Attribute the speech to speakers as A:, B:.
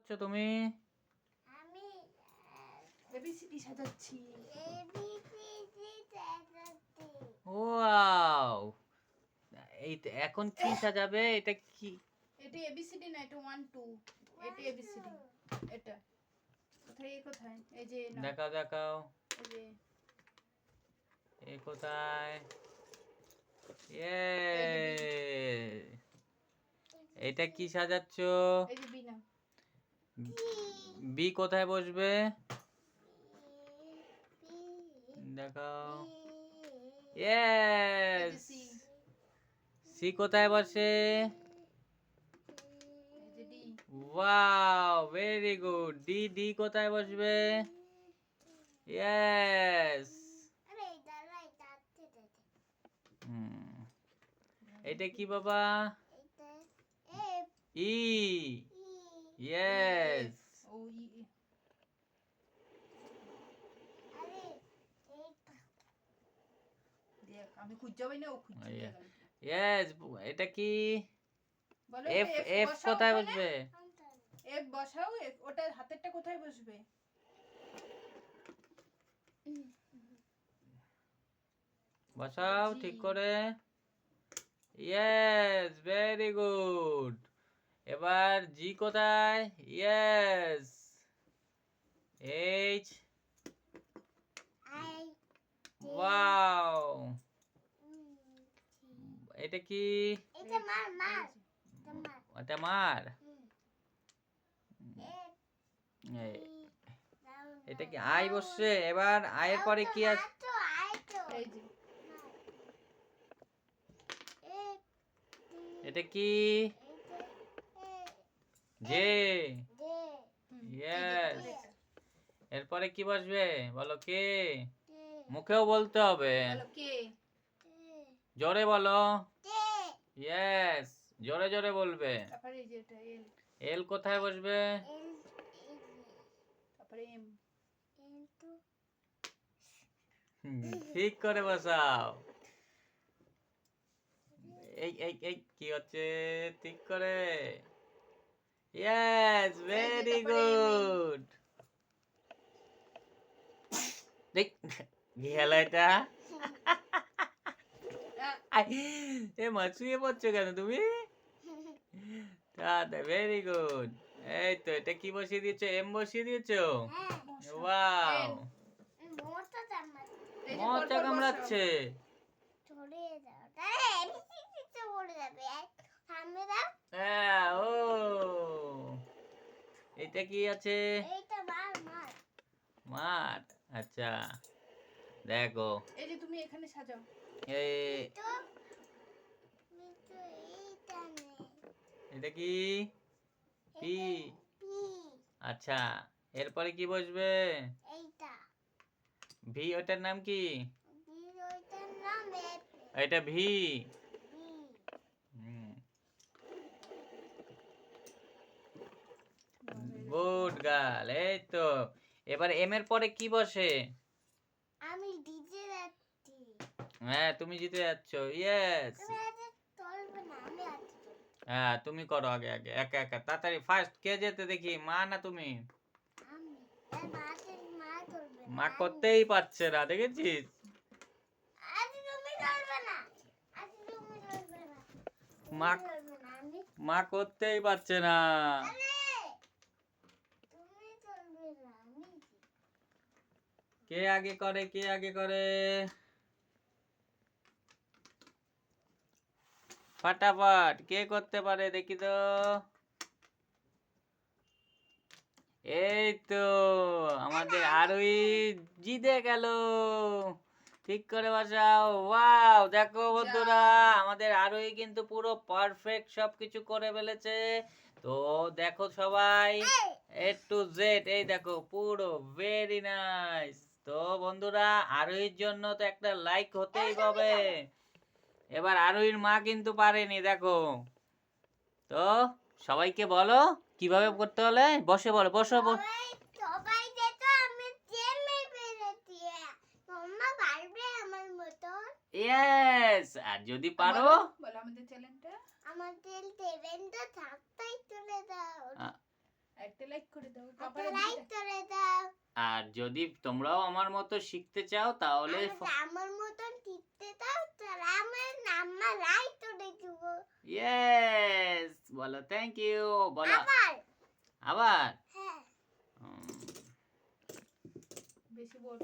A: সাজাচ্ছ তুমি?
B: আমি
C: ABCD সাজাচ্ছি।
B: ABCD সাজাচ্ছি।
A: Wow, এই এখন কি সাজাবে? এটা কি?
C: এটা এবিসিডি না, এটা 1 2। এটা এবিসিডি। এটা কোথায় কোথায়? এই যে না,
A: দেখাও দেখাও,
C: এই যে
A: এই কোথায়? এটা কি সাজাচ্ছ?
C: এই যে বিনা।
A: বি কোথায় বসবে?
B: বি
A: দেখাও।
C: এই
A: ইয়েস।
C: যে সি,
A: সি কোথায় বসে?
C: এই যে D.
A: Wow, very good. D, D কোথায় বসবে? ইয়েস।
B: আরে দাঁড়া এটা আটকে দে।
A: এটা কি বাবা?
B: এটা এফ
A: ই।
B: ই
A: ইয়েস।
C: ও ই।
B: আরে এইটা
C: দেখ আমি খুঁজে না, ও খুঁজে
A: আইয়া।
C: গেল।
A: ইয়েস। এটা কি?
C: বলো
A: এফ,
C: এটা
A: এফ
C: বসাও
A: কোথায়
C: ওখানে।
A: বসবে?
C: এফ বসাও, ওটা হাতেরটা কোথায় বসবে?
A: বসাও
C: জি।
A: ঠিক করে। Yes, very good. এবার জি কোথায়? ইয়েস। এইচ।
B: আই
A: ওয়াও, এটা কি?
B: এটা মার মার এটা মার
A: এটা মার।
B: এফ
A: এই,
B: ই দাও
A: এটা কি আই বসছে? এবার আয়ের পরে কি আছে?
B: তো আই তো
C: এই যে
B: এফ
A: এটা কি?
B: এটা
A: জে।
B: দে
A: ইয়েস।
C: এটা।
A: এরপরে কি বসবে? বলো কে?
B: দে
A: মুখেও বলতে হবে,
C: বলো কে?
A: জোরে বলো।
B: দে
A: ইয়েস, জোরে জোরে বলবে।
C: তারপরে এই যে এটা এল,
A: এল কোথায় বসবে?
B: এল
C: তারপরে এম।
B: এল তো
A: ঠিক করে বসাও। এই এই এই কি হচ্ছে? ঠিক করে। Yes, very good. দেখ কি হলো এটা? এ মা, শুয়ে পড়ছো কেন তুমি? Very good. এই তো, এটা কি বসিয়ে দিয়েছো? এম বসিয়ে দিয়েছো?
B: হ্যাঁ
A: ওয়াও,
B: মোটা চামচ
C: এই যে
A: মজা
C: পরপর
A: কামড়াচ্ছে।
B: চলে যাও তাই এবিসি তো বলে যাবে সামনে দাও
A: হ্যাঁ, ও এটা কি আছে?
B: এইটা মার মার
A: মাঠ। আচ্ছা, দেখো।
C: এই যে তুমি এখানে সাজাও।
A: এই,
B: তো মিটু এইটা নে
A: এটা কি? পি।
B: পি
A: আচ্ছা, এরপরে কি বসবে?
B: এইটা
A: ভি, ওটার নাম কি?
B: বি ওইটার নাম এফ
A: এটা ভি।
B: Be
A: good girl. এই তো, এবার এম এর পরে কি বসে?
B: আমি ডিজে যাচ্ছি
A: হ্যাঁ, তুমি জিতে যাচ্ছ। ইয়েস।
B: তুমি আজ চলবে না আমি আছি
A: হ্যাঁ, তুমি করো আগে আগে, একা একা তাড়াতাড়ি। ফার্স্ট কে যেতে দেখি, মা না তুমি?
B: আমি আর মাকে মা চলবে না
A: মা করতেই পারছে না, দেখেছিস?
B: আজ তুমি চলবে না আজ তুমি চলবে না
A: মা
B: চলবে না আমি
A: মা করতেই পারছে না।
B: আরে তুমি চলবে না আমি
A: কে আগে করে, কে আগে করে? ফাটাফাট কে করতে পারে দেখি তো। এই তো, আমাদের আরোহী জিতে গেল। ঠিক করে বসাও। ওয়াও, দেখো বন্ধুরা, আমাদের আরোহী কিন্তু পুরো পারফেক্ট সবকিছু করে ফেলেছে। তো দেখো সবাই, এ টু জেড, এই দেখো পুরো ভেরি নাইস। তো বন্ধুরা, আরোহীর জন্য তো একটা লাইক হতেই হবে। এবার আরোহীর মা কিন্তু পারেনি, দেখো। তো সবাইকে বলো কিভাবে করতে হলে। বসে বলো, বসো।
B: সবাই সবাই যেত আমি জেমে পেরেছি মাম্মা পারবে আমার মতন
A: ইয়েস, আর যদি পারো।
C: বলো আমাদের চ্যানেলটা।
B: আমাদের টেভেনটা থাকতেই চলে দাও
C: একটা লাইক করে দাও
B: একটা
C: পাপার
B: লাইক করে দাও।
A: আর যদি তোমরাও আমার মতো শিখতে চাও তাহলে
B: আমার মতন টিপতে দাও, তাহলে আমার লাইক করে দিব।
A: ইয়েস বলো থ্যাংক ইউ বলো
B: আবার
A: আবার
B: হ্যাঁ
A: উম,
C: বেশি বড়